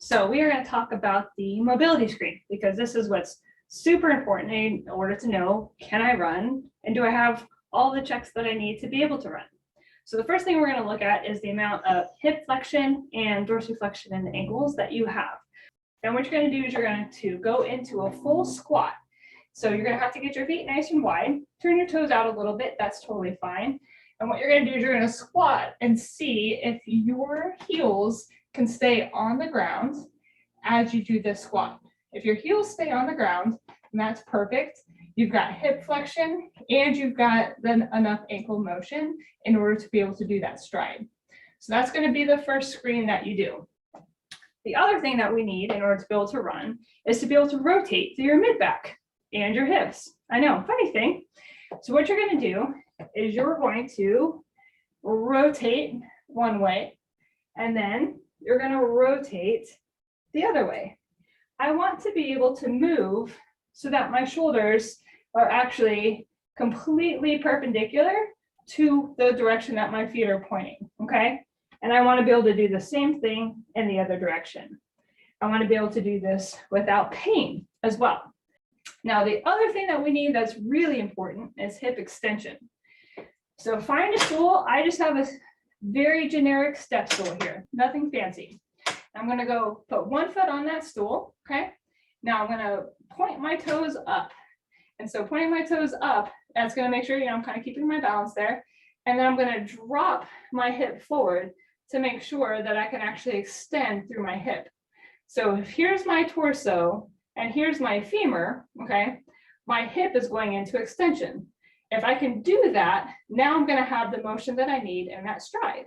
So we are going to talk about the mobility screen because this is what's super important in order to know, can I run and do I have all the checks that I need to be able to run? So the first thing we're going to look at is the amount of hip flexion and dorsiflexion in the ankles that you have. And what you're going to do is you're going to go into a full squat. So you're going to have to get your feet nice and wide, turn your toes out a little bit, that's totally fine. And what you're going to do is you're going to squat and see if your heels can stay on the ground as you do this squat. If your heels stay on the ground, then that's perfect. You've got hip flexion and you've got then enough ankle motion in order to be able to do that stride. So that's going to be the first screen that you do. The other thing that we need in order to be able to run is to be able to rotate through your mid-back and your hips. I know, funny thing. So what you're going to do is you're going to rotate one way and then you're going to rotate the other way. I want to be able to move so that my shoulders are actually completely perpendicular to the direction that my feet are pointing, okay? And I want to be able to do the same thing in the other direction. I want to be able to do this without pain as well. Now, the other thing that we need that's really important is hip extension. So find a stool. I just have a very generic step stool here, nothing fancy. I'm going to go put one foot on that stool, okay? Now I'm going to point my toes up. And so pointing my toes up, that's going to make sure, I'm kind of keeping my balance there. And then I'm going to drop my hip forward to make sure that I can actually extend through my hip. So if here's my torso and here's my femur, okay, my hip is going into extension. If I can do that, now I'm going to have the motion that I need in that stride.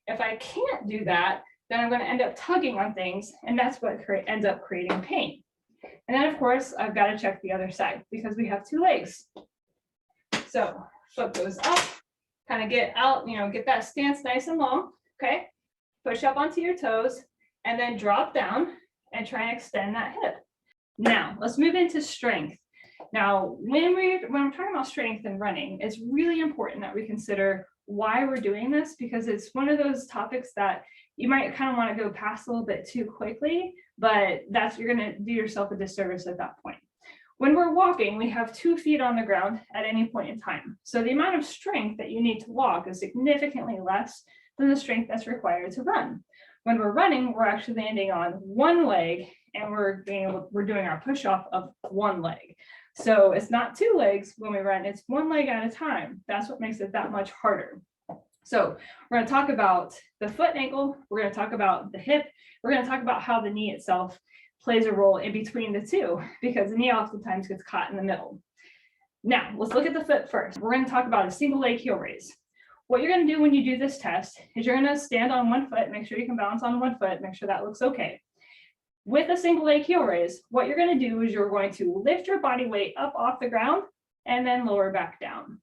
If I can't do that, then I'm going to end up tugging on things, and that's what ends up creating pain. And then, of course, I've got to check the other side because we have two legs. So foot goes up, kind of get out, get that stance nice and long, okay? Push up onto your toes, and then drop down and try and extend that hip. Now, let's move into strength. Now, when I'm talking about strength and running, it's really important that we consider why we're doing this, because it's one of those topics that you might kind of want to go past a little bit too quickly, but you're going to do yourself a disservice at that point. When we're walking, we have 2 feet on the ground at any point in time. So the amount of strength that you need to walk is significantly less than the strength that's required to run. When we're running, we're actually landing on one leg and we're doing our push-off of one leg. So it's not 2 legs when we run, it's 1 leg at a time. That's what makes it that much harder. So we're going to talk about the foot and ankle. We're going to talk about the hip. We're going to talk about how the knee itself plays a role in between the two, because the knee oftentimes gets caught in the middle. Now, let's look at the foot first. We're going to talk about a single leg heel raise. What you're going to do when you do this test is you're going to stand on one foot, make sure you can balance on one foot, make sure that looks okay. With a single leg heel raise, what you're going to do is you're going to lift your body weight up off the ground and then lower back down.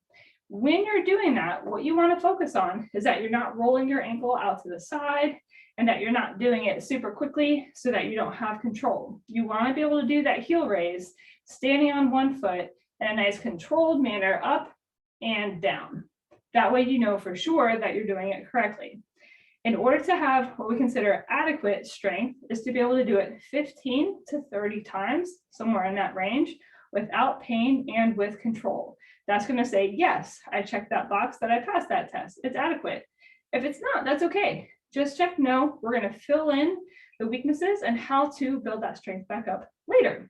When you're doing that, what you want to focus on is that you're not rolling your ankle out to the side and that you're not doing it super quickly so that you don't have control. You want to be able to do that heel raise standing on one foot in a nice controlled manner up and down. That way you know for sure that you're doing it correctly. In order to have what we consider adequate strength is to be able to do it 15 to 30 times, somewhere in that range, without pain and with control. That's going to say, yes, I checked that box, that I passed that test. It's adequate. If it's not, that's okay. Just check no. We're going to fill in the weaknesses and how to build that strength back up later.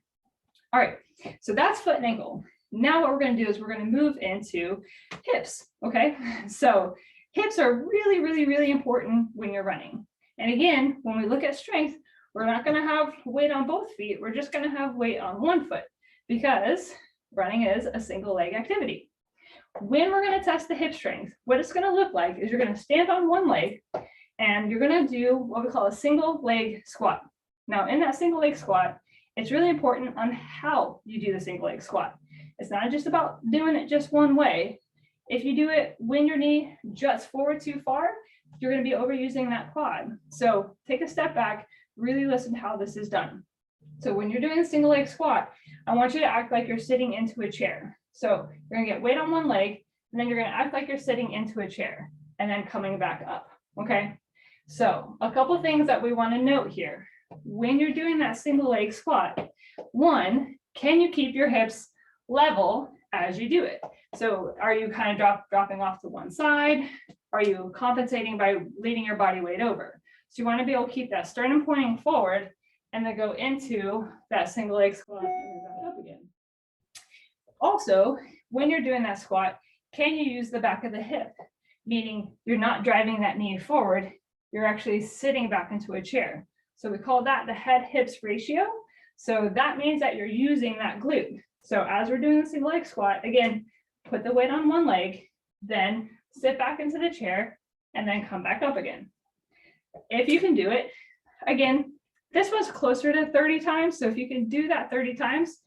All right, so that's foot and ankle. Now what we're going to do is we're going to move into hips, okay? So hips are really, really, really important when you're running. And again, when we look at strength, we're not going to have weight on both feet. We're just going to have weight on one foot because running is a single leg activity. When we're going to test the hip strength, what it's going to look like is you're going to stand on one leg and you're going to do what we call a single leg squat. Now, in that single leg squat, it's really important on how you do the single leg squat. It's not just about doing it just one way. If you do it when your knee juts forward too far, you're going to be overusing that quad. So take a step back, really listen to how this is done. So when you're doing a single leg squat, I want you to act like you're sitting into a chair. So you're going to get weight on one leg, and then you're going to act like you're sitting into a chair and then coming back up. Okay. So a couple things that we want to note here. when you're doing that single leg squat, one, can you keep your hips level as you do it? So are you kind of dropping off to one side? Are you compensating by leaning your body weight over? So you want to be able to keep that sternum pointing forward and then go into that single leg squat and then back up again. Also, when you're doing that squat, can you use the back of the hip? Meaning you're not driving that knee forward, you're actually sitting back into a chair. So we call that the head hips ratio. So that means that you're using that glute. So as we're doing the single leg squat, again, put the weight on one leg, then sit back into the chair, and then come back up again. If you can do it, again, this was closer to 30 times. So if you can do that 30 times,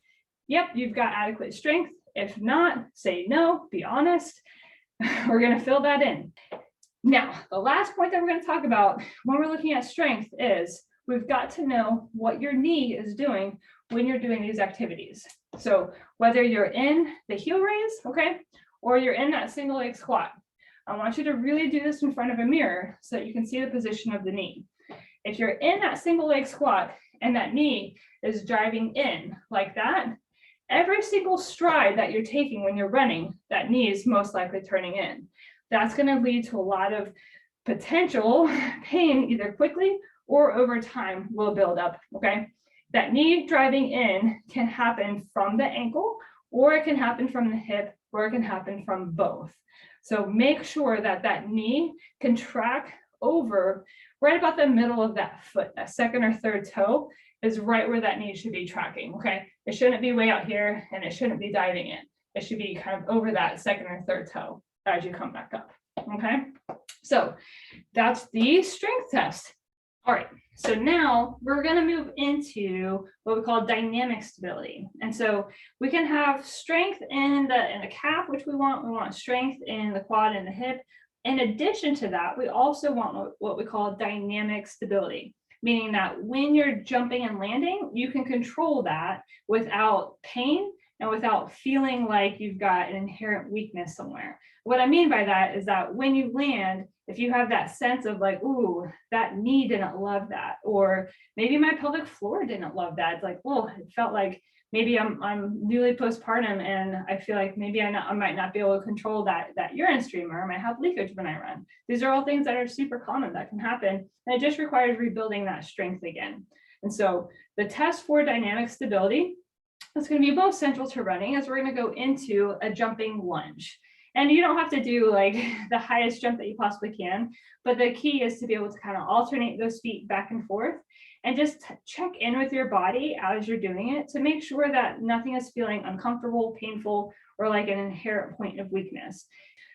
yep, you've got adequate strength. If not, say no, be honest. We're going to fill that in. Now, the last point that we're going to talk about when we're looking at strength is we've got to know what your knee is doing when you're doing these activities. So whether you're in the heel raise, okay, or you're in that single leg squat, I want you to really do this in front of a mirror so that you can see the position of the knee. If you're in that single leg squat and that knee is driving in like that, every single stride that you're taking when you're running, that knee is most likely turning in. That's going to lead to a lot of potential pain, either quickly or over time will build up, okay? That knee driving in can happen from the ankle, or it can happen from the hip, or it can happen from both. So make sure that that knee can track over right about the middle of that foot. That second or third toe is right where that knee should be tracking, okay? It shouldn't be way out here and it shouldn't be diving in. It should be kind of over that second or third toe as you come back up, okay? So that's the strength test. All right, so now we're going to move into what we call dynamic stability. And so we can have strength in the calf, which we want strength in the quad and the hip. In addition to that, we also want what we call dynamic stability, meaning that when you're jumping and landing, you can control that without pain and without feeling like you've got an inherent weakness somewhere. What I mean by that is that when you land, if you have that sense of like, ooh, that knee didn't love that, or maybe my pelvic floor didn't love that. It's like, oh, it felt like maybe I'm newly postpartum and I feel like maybe I might not be able to control that urine stream, or I might have leakage when I run. These are all things that are super common that can happen. And it just requires rebuilding that strength again. And so the test for dynamic stability is going to be both central to running, as we're going to go into a jumping lunge. And you don't have to do like the highest jump that you possibly can, but the key is to be able to kind of alternate those feet back and forth and just check in with your body as you're doing it to make sure that nothing is feeling uncomfortable, painful, or like an inherent point of weakness.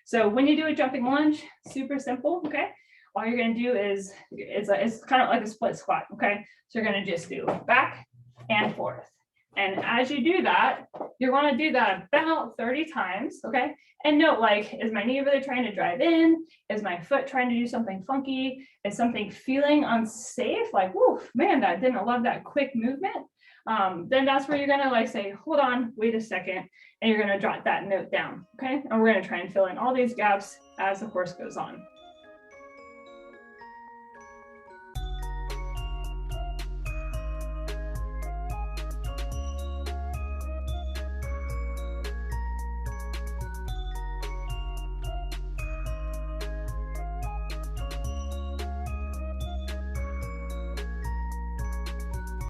So when you do a jumping lunge, super simple, okay? All you're going to do is, it's kind of like a split squat, okay? So you're going to just do back and forth. And as you do that, you're going to do that about 30 times, okay? And note, like, is my knee really trying to drive in? Is my foot trying to do something funky? Is something feeling unsafe? Like, whoa, man, I didn't love that quick movement. Then that's where you're going to like say, hold on, wait a second. And you're going to jot that note down, okay? And we're going to try and fill in all these gaps as the course goes on.